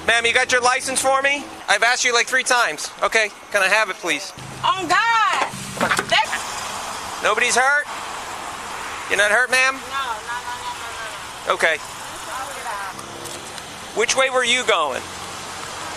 Ma'am, you got your license for me? I've asked you like 3 times. Okay, can I have it, please? Oh, God! Nobody's hurt? You're not hurt, ma'am? No. Okay. Which way were you going?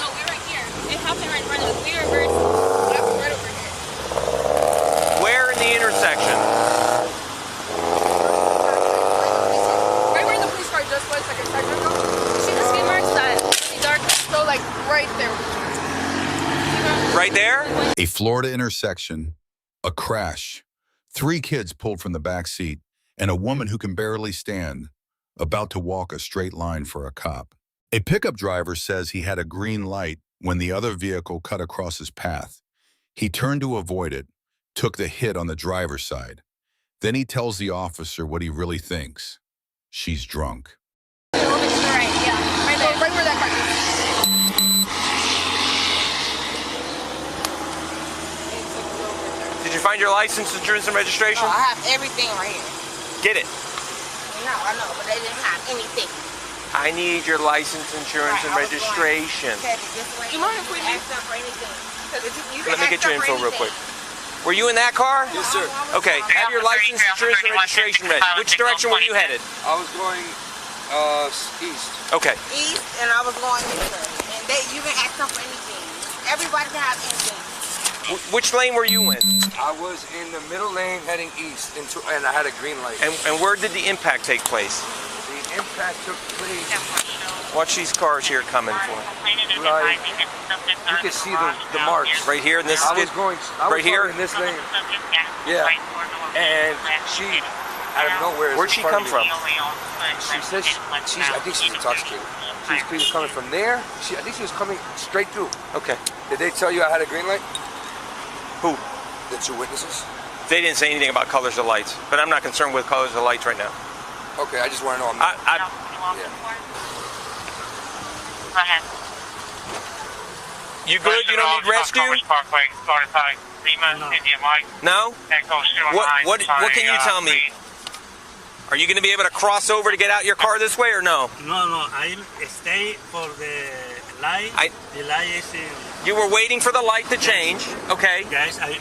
No, we're right here. It happened right in front of us. We reversed. It happened right over here. Where in the intersection? Right where the police car just was like a second ago. See the skid marks that dark? So like right there. Right there? A Florida intersection, a crash, 3 kids pulled from the back seat, and a woman who can barely stand, about to walk a straight line for a cop. A pickup driver says he had a green light when the other vehicle cut across his path. He turned to avoid it, took the hit on the driver's side. Then he tells the officer what he really thinks. She's drunk. Right, yeah. Right there. Right where that car is. Did you find your license, insurance, and registration? Oh, I have everything right here. Get it. No, I know, but they didn't have anything. I need your license, insurance, and registration. Do you mind if we ask them for anything? Let me get your info real quick. Were you in that car? Yes, sir. Okay, have your license, insurance, and registration ready. Which direction were you headed? I was going east. Okay. East, and I was going this way. And you can ask them for anything. Everybody can have anything. Which lane were you in? I was in the middle lane heading east, and I had a green light. And where did the impact take place? The impact took place. Watch these cars here coming for. Like, you can see the marks. Right here in this skid? I was here? going in this lane. Yeah. And she, out of nowhere, Where'd she come from? She says I think she's intoxicated. She was coming from there. I think she was coming straight through. Okay. Did they tell you I had a green light? Who? The 2 witnesses? They didn't say anything about colors of lights, but I'm not concerned with colors of lights right now. Okay, I just want to know. Yeah. You good? You don't need rescue? No? What can you tell me? Are you going to be able to cross over to get out your car this way or no? No, I stay for the light. The light is in... You were waiting for the light to change. Okay. Guys, I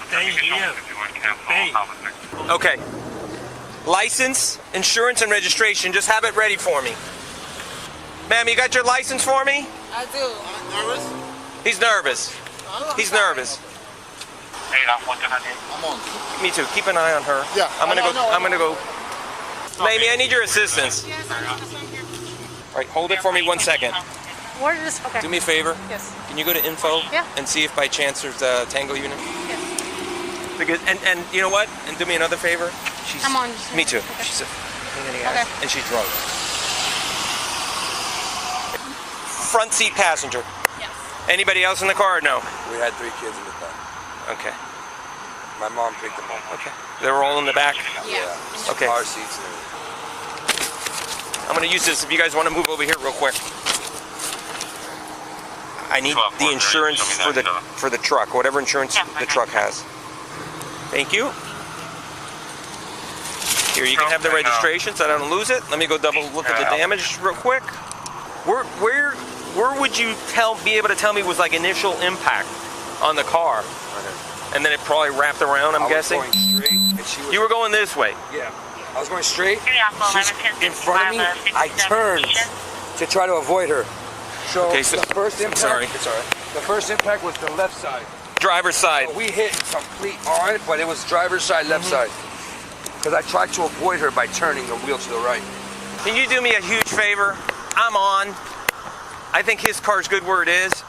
stay here. Pay. Okay. License, insurance, and registration. Just have it ready for me. Ma'am, you got your license for me? I do. Nervous? He's nervous. He's nervous. I'm on. Me too. Keep an eye on her. Yeah. I'm gonna go. Mamie, I need your assistance. All right, hold it for me 1 second. Where is okay? Do me a favor. Yes. Can you go to info? Yeah. And see if by chance there's a tango unit? Yes. Because and you know what? And do me another favor. She's. I'm on. Me too. Okay. She's a pain in the ass, Okay. and she's drunk. Front seat passenger. Yes. Anybody else in the car or no? We had 3 kids in the car. Okay. My mom picked them up. Okay. They were all in the back? Yeah. Okay. Car seats and everything. I'm going to use this if you guys want to move over here real quick. I need the insurance for the truck, whatever insurance the truck has. Thank you. Here, you can have the registration so I don't lose it. Let me go double look at the damage real quick. Where would you be able to tell me was like initial impact on the car? And then it probably wrapped around, I'm guessing? I was going straight, and she was... You were going this way? Yeah. I was going straight. She's in front of me. I turned to try to avoid her. So, Okay, so the first impact... sorry. It's all right. The first impact was the left side. Driver's side. We hit complete on, but it was driver's side, left side. Because I tried to avoid her by turning the wheel to the right. Can you do me a huge favor? I'm on. I think his car's good where it is.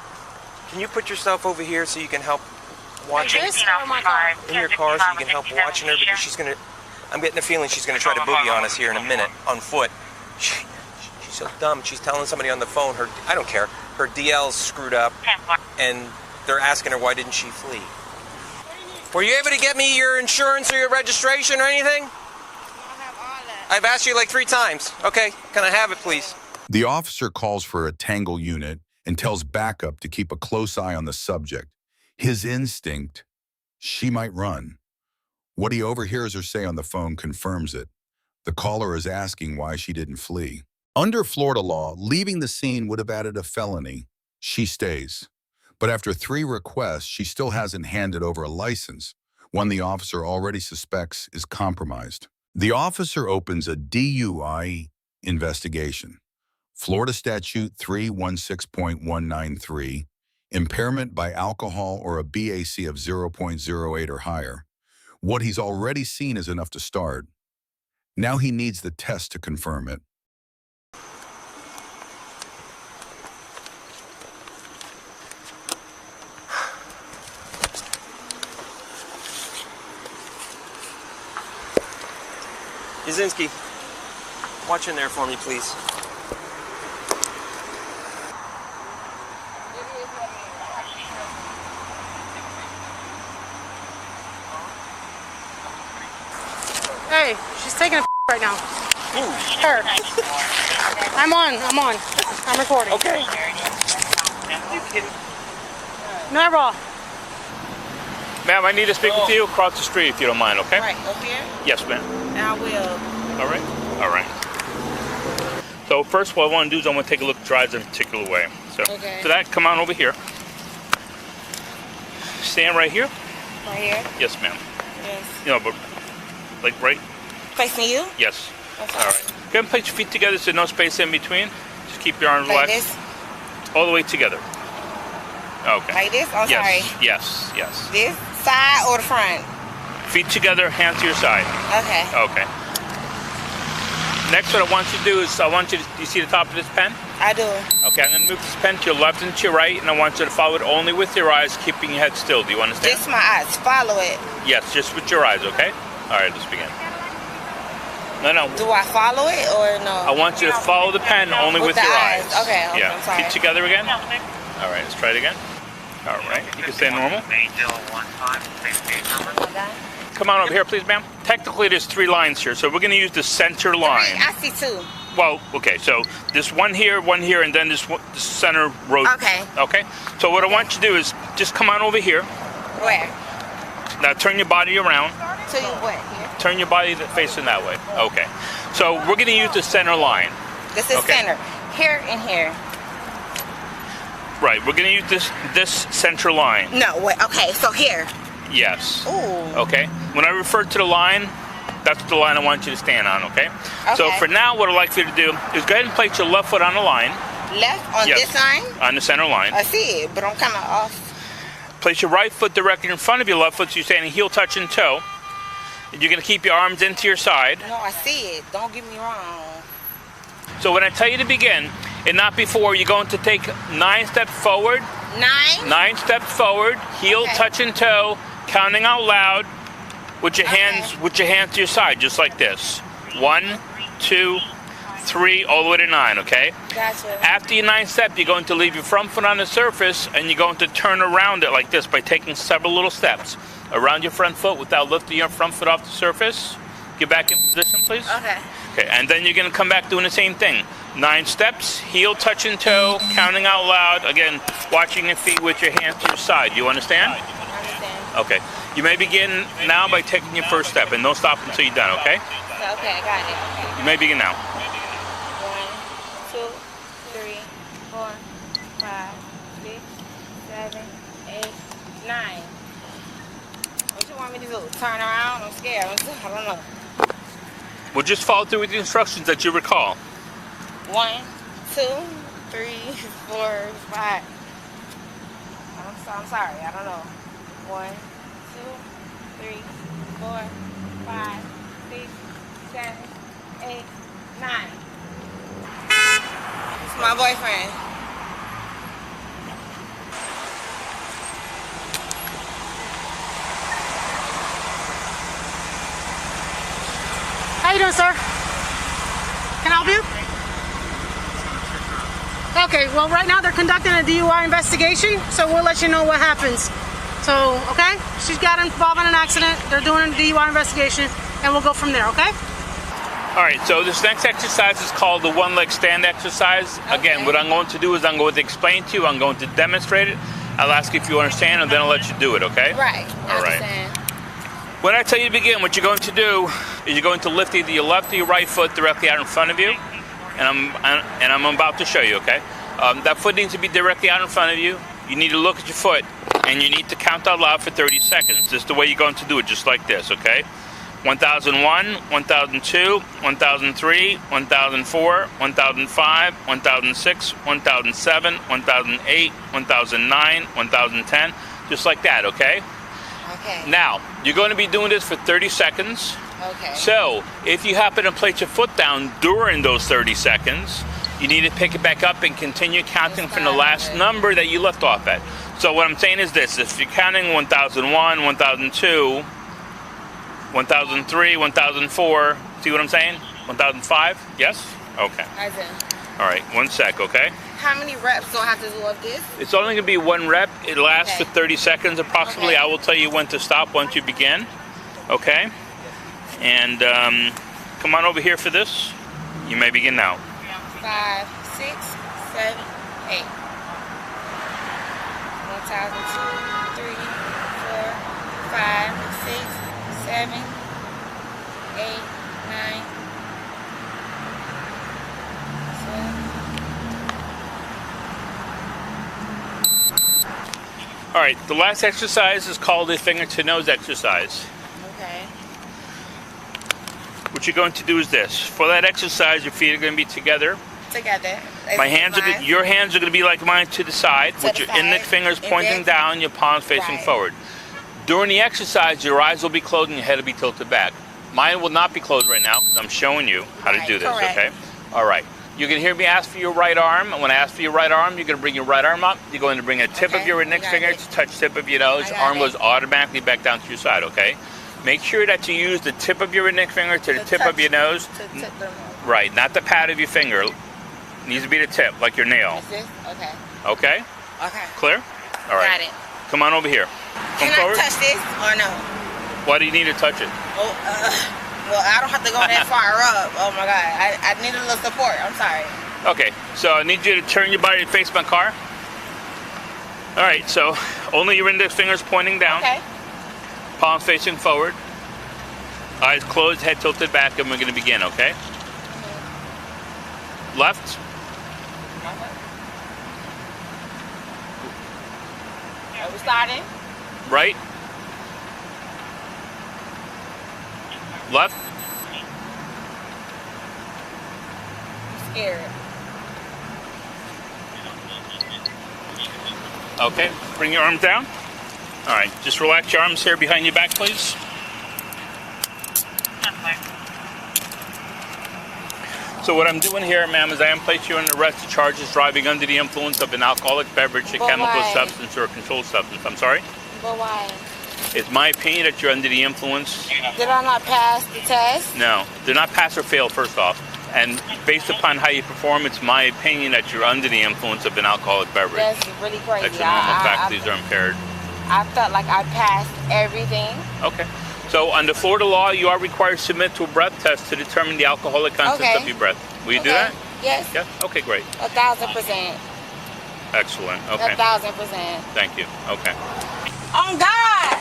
Can you put yourself over here so you can help watching? This or my car? In your car so you can help watching her because she's going to... I'm getting a feeling she's going to try to boogie on us here in a minute on foot. She's so dumb. She's telling somebody on the phone, I don't care, her DL's screwed up, and they're asking her why didn't she flee. Were you able to get me your insurance or your registration or anything? I have all that. I've asked you like 3 times. Okay, can I have it, please? The officer calls for a tango unit and tells backup to keep a close eye on the subject. His instinct, she might run. What he overhears her say on the phone confirms it. The caller is asking why she didn't flee. Under Florida law, leaving the scene would have added a felony. She stays. But after 3 requests, she still hasn't handed over a license, one the officer already suspects is compromised. The officer opens a DUI investigation. Florida Statute 316.193, impairment by alcohol or a BAC of 0.08 or higher. What he's already seen is enough to start. Now he needs the test to confirm it. Yazinski, watch in there for me, please. Hey, she's taking a right now. Ooh. Her. I'm on. I'm recording. Okay. No, bro. Ma'am, I need to speak with you across the street if you don't mind, okay? Right, up here? Yes, ma'am. I will. All right. All right. So first what I want to do is I want to take a look at drives in a particular way. So Okay. for that, come on over here. Stand right here. Right here? Yes, ma'am. Yes. You know, but like right? Facing you? Yes. Okay. All right. Go ahead and place your feet together so no space in between. Just keep your arms Like relaxed. this? All the way together. Okay. Like this? Oh, yes. sorry. Yes. Yes. This side or the front? Feet together, hands to your side. Okay. Okay. Next, what I want you to do is I want you to, you see the top of this pen? I do. Okay, I'm going to move this pen to your left and to your right, and I want you to follow it only with your eyes, keeping your head still. Do you understand? Just my eyes. Follow it. Yes, just with your eyes, okay? All right, let's begin. No. Do I follow it or no? I want you to follow the pen only with the your eyes. eyes. Okay, Yeah. I'm sorry. Feet together again? All right, let's try it again. All right, you can stay normal. Come on over here, please, ma'am. Technically, there's 3 lines here, so we're going to use the center line. I see 2. Well, okay, so this one here, and then this center road. Okay. Okay? So what I want you to do is just come on over here. Where? Now turn your body around. To you what? Here? Turn your body facing that way. Okay. So we're going to use the center line. This is Okay. center. Here and here. Right. We're going to use this center line. No, wait. Okay, so here. Yes. Ooh. Okay. When I refer to the line, that's the line I want you to stand on, okay? So Okay. for now, what I'd like for you to do is go ahead and place your left foot on the line. Left on Yes. this line? On the center line. I see it, but I'm kind of off. Place your right foot directly in front of your left foot so you're standing heel touching toe. You're going to keep your arms into your side. No, I see it. Don't get me wrong. So when I tell you to begin, and not before, you're going to take 9 steps forward. 9? 9 steps forward, heel Okay. touching toe, counting out loud with your Okay. hands to your side, just like this. 1, 2, 3, all the way to 9, okay? Gotcha. After your 9th step, you're going to leave your front foot on the surface, and you're going to turn around it like this by taking several little steps around your front foot without lifting your front foot off the surface. Get back in position, please. Okay. Okay, and then you're going to come back doing the same thing. 9 steps, heel touching toe, counting out loud. Again, watching your feet with your hands to your side. You understand? I understand. Okay. You may begin now by taking your first step, and don't stop until you're done, okay? Okay, I got it. Okay. You may begin now. 1, 2, 3, 4, 5, 6, 7, 8, 9. What you want me to do? Turn around? I'm scared. I don't know. We'll just follow through with the instructions that you recall. 1, 2, 3, 4, 5. I'm sorry. I don't know. 1, 2, 3, 4, 5, 6, 7, 8, 9. It's my boyfriend. How you doing, sir? Can I help you? Okay, well, right now they're conducting a DUI investigation, so we'll let you know what happens. So, okay? She's got involved in an accident. They're doing a DUI investigation, and we'll go from there, okay? All right, so this next exercise is called the one-leg stand exercise. Again, what I'm going to do is I'm going to explain to you, I'm going to demonstrate it. I'll ask you if you understand, and then I'll let you do it, okay? Right. All right. Understand. When I tell you to begin, what you're going to do is you're going to lift either your left or your right foot directly out in front of you. and I'm about to show you, okay? That foot needs to be directly out in front of you. You need to look at your foot, and you need to count out loud for 30 seconds. This is the way you're going to do it, just like this, okay? 1001, 1002, 1003, 1004, 1005, 1006, 1007, 1008, 1009, 1010, just like that, okay? Okay. Now, you're going to be doing this for 30 seconds. Okay. So, if you happen to place your foot down during those 30 seconds, you need to pick it back up and continue counting from the last number that you left off at. So what I'm saying is this: if you're counting 1001, 1002, 1003, 1004, see what I'm saying? 1005? Yes? Okay. I do. All right, 1 sec, okay? How many reps do I have to do of this? It's only going to be 1 rep. It lasts Okay. for 30 seconds approximately. Okay. I will tell you when to stop once you begin, okay? And come on over here for this. You may begin now. 5, 6, 7, 8. 1,002, 3, 4, 5, 6, 7, 8, 9, 10. All right, the last exercise is called the finger to nose exercise. Okay. What you're going to do is this. For that exercise, your feet are going to be together. Together. Your hands are going to be like mine to the side, with the your index side, fingers pointing index. down, your palms facing Right. forward. During the exercise, your eyes will be closed and your head will be tilted back. Mine will not be closed right now because I'm showing you how to Right, do this, correct. okay? All right. You're going to hear me ask for your right arm. And when I ask for your right arm, you're going to bring your right arm up. You're going to bring a tip Okay, of your I index got finger it. to touch tip of your nose. I got Arm it. goes automatically back down to your side, okay? Make sure that you use the tip of your index finger to the tip of your nose. To tip them over. Right, not the pad of your finger. Needs to be the tip, like your nail. Is this? Okay. Okay? Okay. Clear? All right. Got it. Come on over here. Come Can forward. I touch this or no? Why do you need to touch it? Oh, well, I don't have to go that far up. Oh my God. I need a little support. I'm sorry. Okay, so I need you to turn your body to face my car. All right, so only your index fingers pointing down, Okay. palms facing forward, eyes closed, head tilted back, and we're going to begin, okay? Left, Are we starting? right, left, I'm scared. okay, bring your arms down. All right, just relax your arms here behind your back, please. So what I'm doing here, ma'am, is I am placing you under arrest for charges driving under the influence of an alcoholic beverage, a But chemical why? substance, or a controlled substance. I'm sorry? But why? It's my opinion that you're under the influence. Did I not pass the test? No, they're not pass or fail, first off. And based upon how you perform, it's my opinion that you're under the influence of an alcoholic beverage. That's really crazy. That's a normal faculties are impaired. I felt like I passed everything. Okay. So under Florida law, you are required to submit to a breath test to determine the alcoholic content Okay. of your breath. Will you do Okay. that? Yes. Yeah? Okay, great. 1,000%. Excellent. Okay. 1,000%. Thank you. Okay. On God!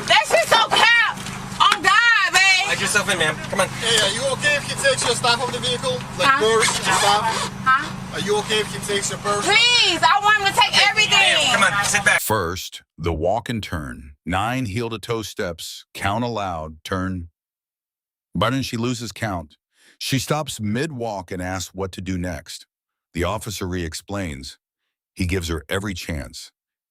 That shit's so cap! On God, babe! Let yourself in, ma'am. Come on. Hey, are you okay if he takes your stuff off the vehicle? Like Huh? purse and stuff? Huh? Are you okay if he takes your purse? Please, I want him to take everything. Ma'am, come on, sit back. First, the walk and turn. 9 heel-to-toe steps, count aloud, turn. But then she loses count. She stops mid-walk and asks what to do next. The officer re-explains. He gives her every chance.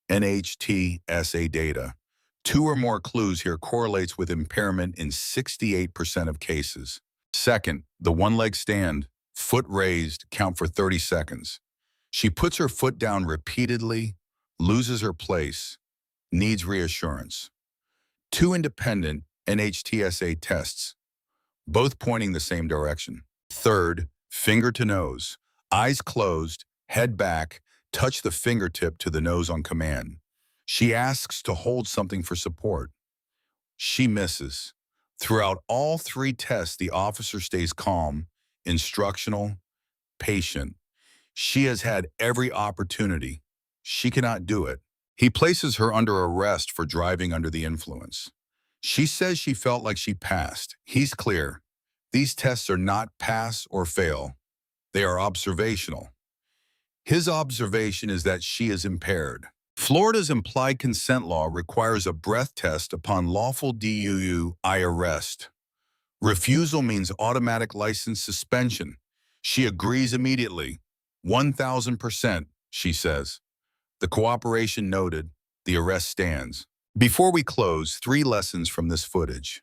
NHTSA data. 2 or more clues here correlates with impairment in 68% of cases. Second, the one-leg stand. Foot raised, count for 30 seconds. She puts her foot down repeatedly, loses her place, needs reassurance. 2 independent NHTSA tests, both pointing the same direction. Third, finger to nose, eyes closed, head back, touch the fingertip to the nose on command. She asks to hold something for support. She misses. Throughout all 3 tests, the officer stays calm, instructional, patient. She has had every opportunity. She cannot do it. He places her under arrest for driving under the influence. She says she felt like she passed. He's clear. These tests are not pass or fail. They are observational. His observation is that she is impaired. Florida's implied consent law requires a breath test upon lawful DUI arrest. Refusal means automatic license suspension. She agrees immediately. 1,000%, she says. The cooperation noted, the arrest stands. Before we close, 3 lessons from this footage.